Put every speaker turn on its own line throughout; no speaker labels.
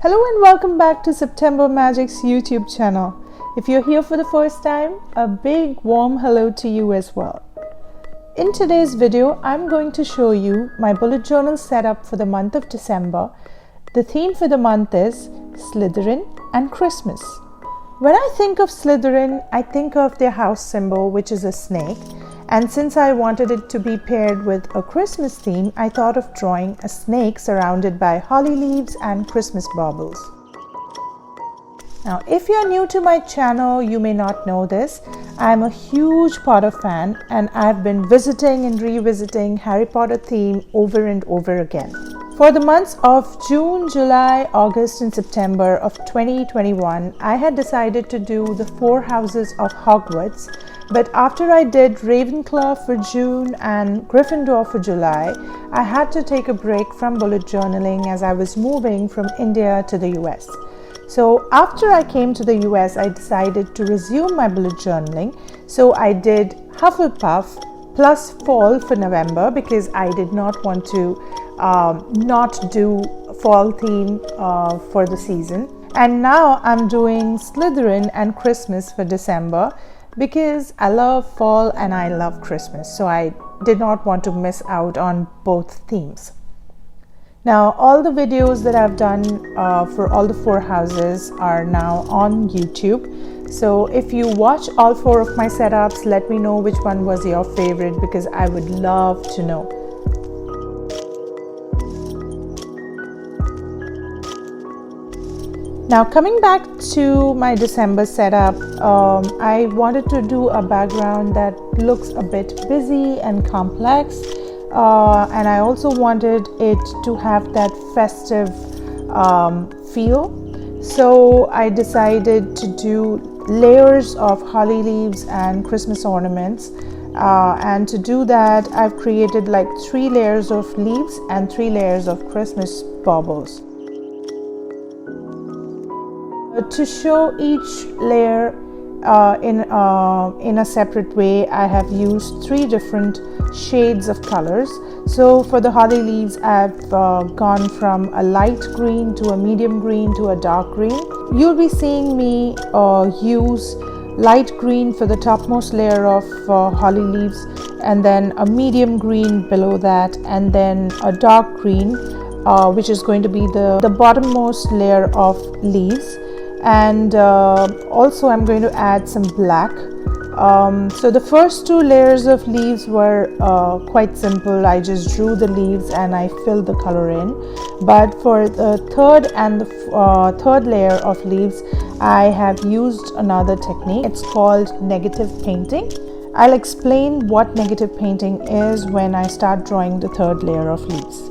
Hello and welcome back to September Magic's YouTube channel. If you're here for the first time, a big warm hello to you as well. In today's video, I'm going to show you my bullet journal setup for the month of December. The theme for the month is Slytherin and Christmas. When I think of Slytherin, I think of their house symbol, which is a snake. And since I wanted it to be paired with a Christmas theme, I thought of drawing a snake surrounded by holly leaves and Christmas baubles. Now, if you're new to my channel, you may not know this. I'm a huge Potter fan and I've been visiting and revisiting Harry Potter theme over and over again. For the months of June, July, August and September of 2021, I had decided to do the 4 houses of Hogwarts. But after I did Ravenclaw for June and Gryffindor for July, I had to take a break from bullet journaling as I was moving from India to the US. So after I came to the US, I decided to resume my bullet journaling. So I did Hufflepuff plus fall for November because I did not want to not do fall theme for the season. And now I'm doing Slytherin and Christmas for December, because I love fall and I love Christmas, so I did not want to miss out on both themes. Now, all the videos that I've done for all the 4 houses are now on YouTube. So if you watch all 4 of my setups, let me know which one was your favorite, because I would love to know. Now, coming back to my December setup, I wanted to do a background that looks a bit busy and complex, and I also wanted it to have that festive feel. So I decided to do layers of holly leaves and Christmas ornaments, and to do that I've created like 3 layers of leaves and 3 layers of Christmas baubles. To show each layer in a separate way, I have used 3 different shades of colors. So for the holly leaves, I've gone from a light green to a medium green to a dark green. You'll be seeing me use light green for the topmost layer of holly leaves, and then a medium green below that, and then a dark green which is going to be the bottommost layer of leaves. And also I'm going to add some black. So the first 2 layers of leaves were quite simple. I just drew the leaves and I filled the color in. But for the third and the third layer of leaves, I have used another technique. It's called negative painting. I'll explain what negative painting is when I start drawing the third layer of leaves.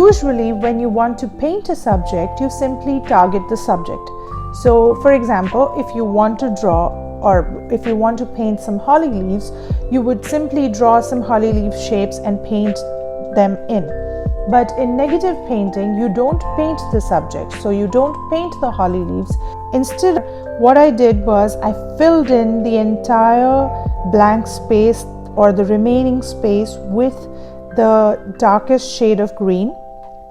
usually when you want to paint a subject, you simply target the subject. So for example, if you want to draw or if you want to paint some holly leaves, you would simply draw some holly leaf shapes and paint them in. But in negative painting, you don't paint the subject, so you don't paint the holly leaves. Instead, what I did was I filled in the entire blank space or the remaining space with the darkest shade of green.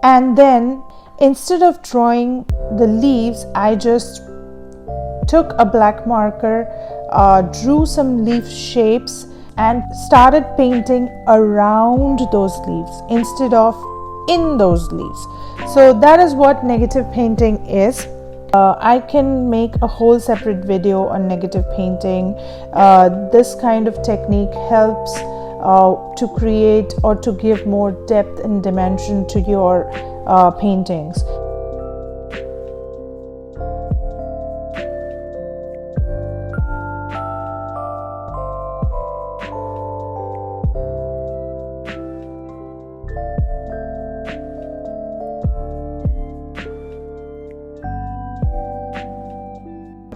And then instead of drawing the leaves, I just took a black marker, drew some leaf shapes and started painting around those leaves instead of in those leaves. So that is what negative painting is. I can make a whole separate video on negative painting. This kind of technique helps to create or to give more depth and dimension to your paintings.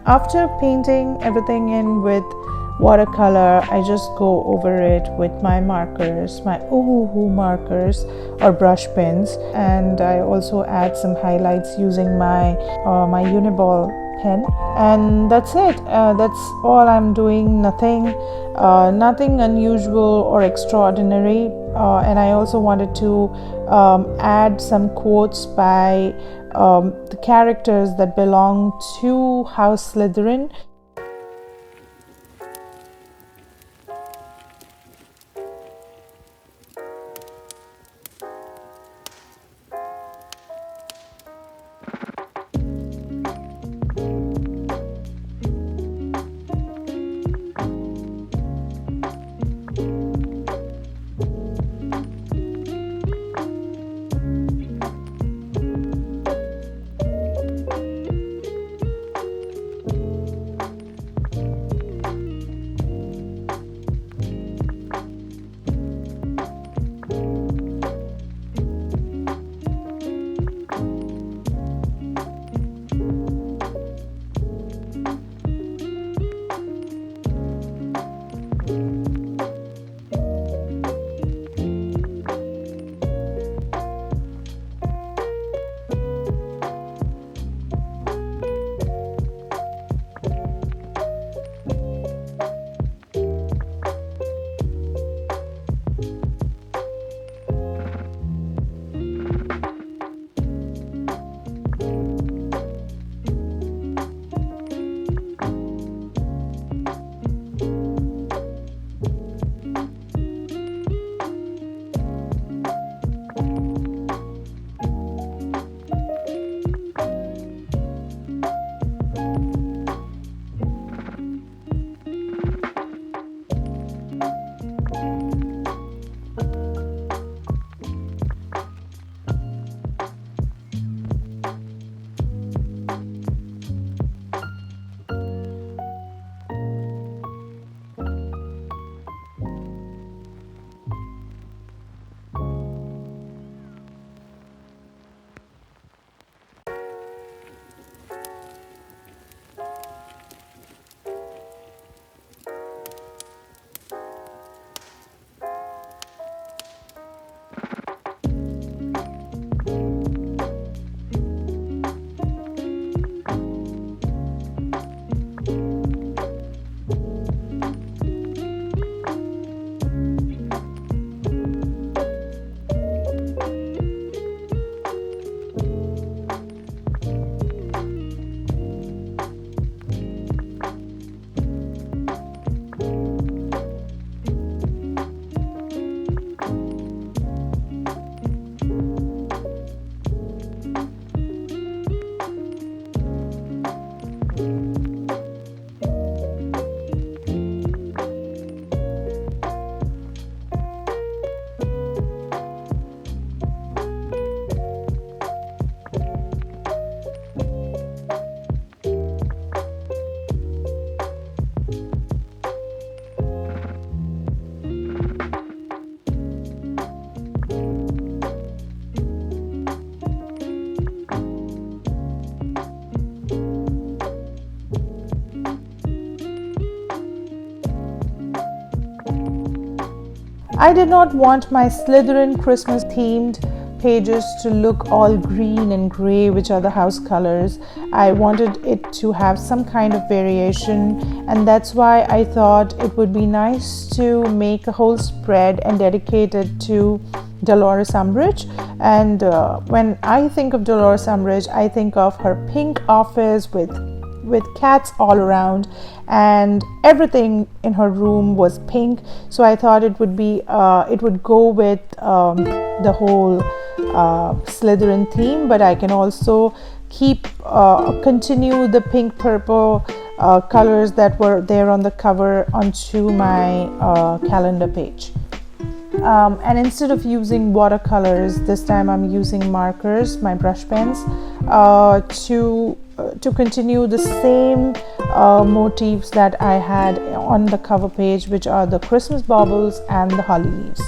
After painting everything in with watercolor, I just go over it with my markers, my ooh markers or brush pens, and I also add some highlights using my my Uniball pen, and that's it. That's all I'm doing. Nothing unusual or extraordinary. And I also wanted to add some quotes by the characters that belong to House Slytherin. I did not want my Slytherin Christmas themed pages to look all green and gray, which are the house colors. I wanted it to have some kind of variation, and that's why I thought it would be nice to make a whole spread and dedicate it to Dolores Umbridge. And when I think of Dolores Umbridge, I think of her pink office with cats all around, and everything in her room was pink. So I thought it would go with the whole Slytherin theme, but I can also continue the pink purple colors that were there on the cover onto my calendar page. And instead of using watercolors, this time I'm using markers, my brush pens, to continue the same motifs that I had on the cover page, which are the Christmas baubles and the holly leaves.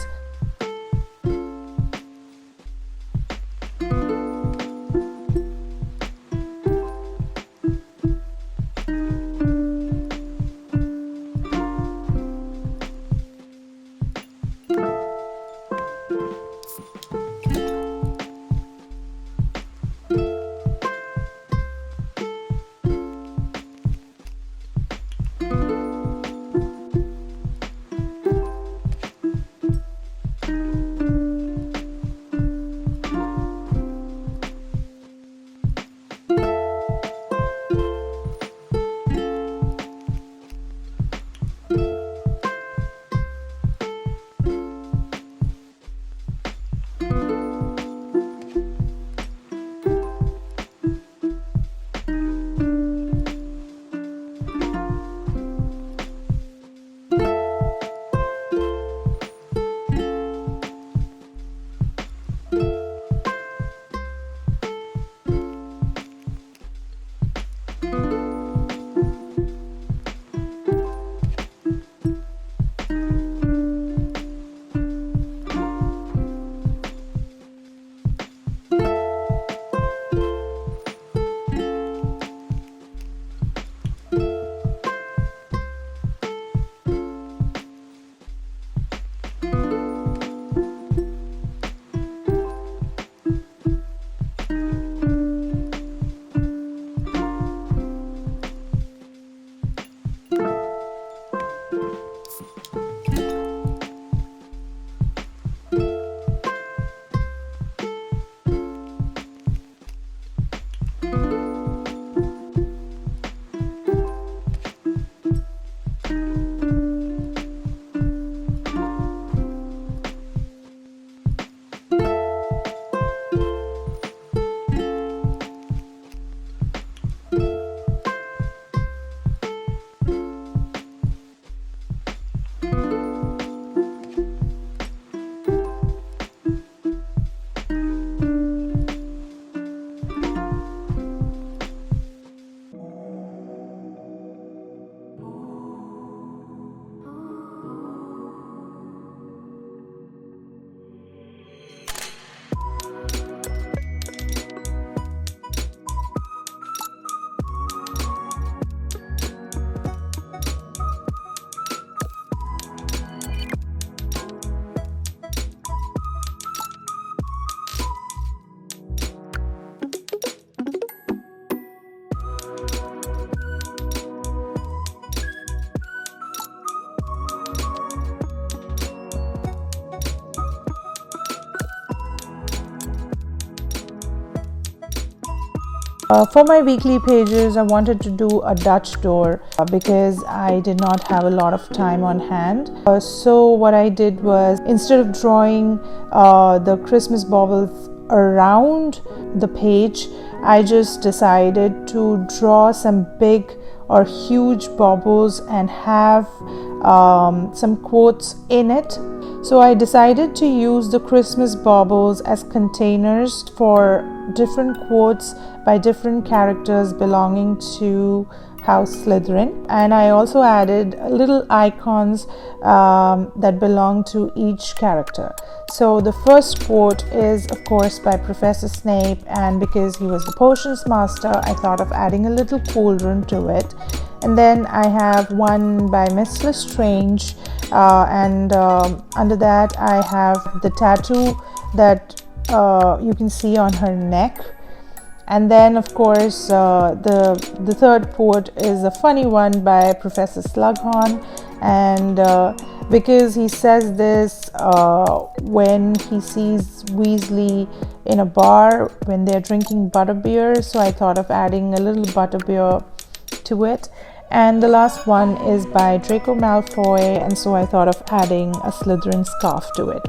For my weekly pages, I wanted to do a Dutch door because I did not have a lot of time on hand. So what I did was, instead of drawing the Christmas baubles around the page, I just decided to draw some big or huge baubles and have some quotes in it. So I decided to use the Christmas baubles as containers for different quotes by different characters belonging to House Slytherin, and I also added little icons that belong to each character. So the first quote is of course by Professor Snape, and because he was the potions master, I thought of adding a little cauldron to it. And then I have one by Miss Lestrange, and under that I have the tattoo that you can see on her neck. And then of course the third quote is a funny one by Professor Slughorn, and because he says this when he sees Weasley in a bar when they're drinking butterbeer, so I thought of adding a little butterbeer to it. And the last one is by Draco Malfoy, and so I thought of adding a Slytherin scarf to it.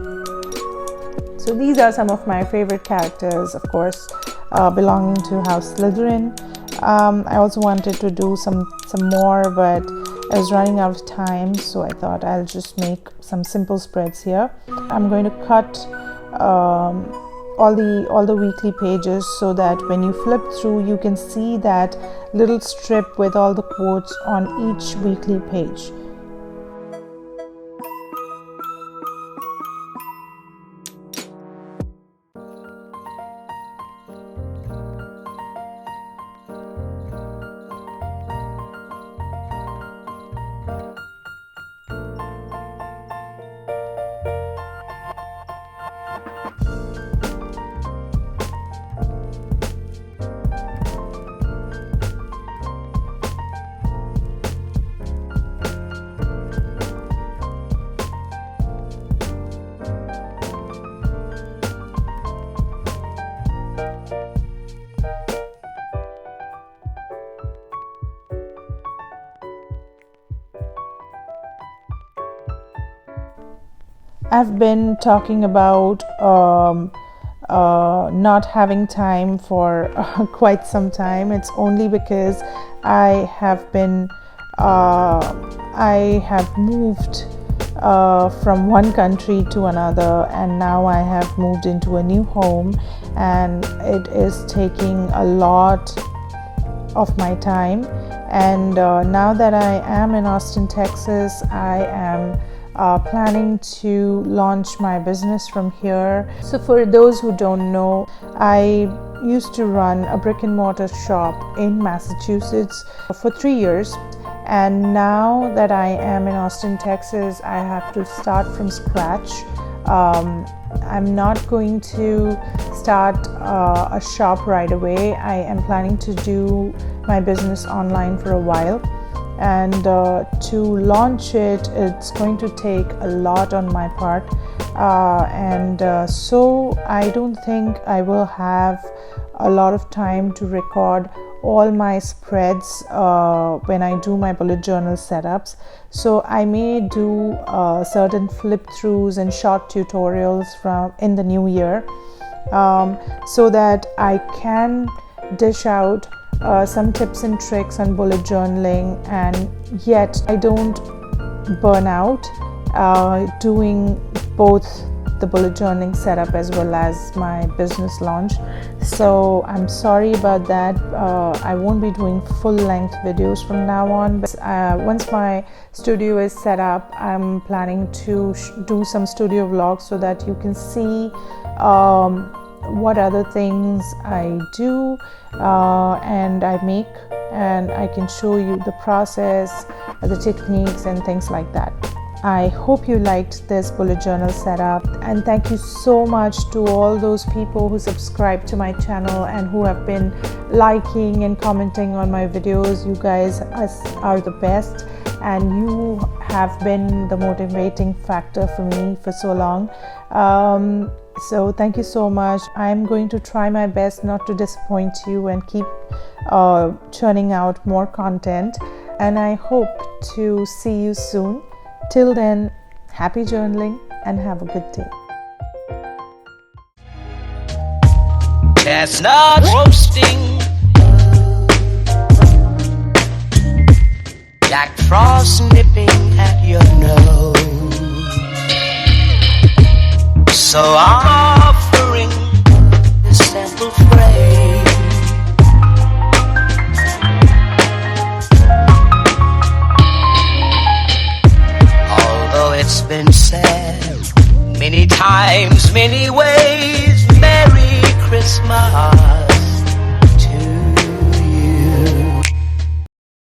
So these are some of my favorite characters, of course, belonging to House Slytherin. I also wanted to do some more, but I was running out of time, so I thought I'll just make some simple spreads here. I'm going to cut all the weekly pages so that when you flip through, you can see that little strip with all the quotes on each weekly page. I've been talking about not having time for quite some time. It's only because I have moved from one country to another, and now I have moved into a new home, and it is taking a lot of my time. And now that I am in Austin, Texas, I am planning to launch my business from here. So for those who don't know, I used to run a brick and mortar shop in Massachusetts for 3 years, and now that I am in Austin, Texas, I have to start from scratch. I'm not going to start a shop right away. I am planning to do my business online for a while, and to launch it, it's going to take a lot on my part, so I don't think I will have a lot of time to record all my spreads when I do my bullet journal setups. So I may do certain flip-throughs and short tutorials in the new year, so that I can dish out some tips and tricks on bullet journaling, and yet I don't burn out doing both the bullet journaling setup as well as my business launch. So I'm sorry about that. I won't be doing full-length videos from now on, but once my studio is set up, I'm planning to do some studio vlogs so that you can see what other things I do and I make, and I can show you the process, the techniques and things like that. I hope you liked this bullet journal setup, and thank you so much to all those people who subscribe to my channel and who have been liking and commenting on my videos. You guys are the best, and you have been the motivating factor for me for so long. So thank you so much. I'm going to try my best not to disappoint you and keep churning out more content, and I hope to see you soon. Till then, happy journaling and have a good day.
Chestnuts roasting, Jack Frost nipping at your nose. So I'm offering this simple phrase. Although it's been said many times, many ways, Merry Christmas.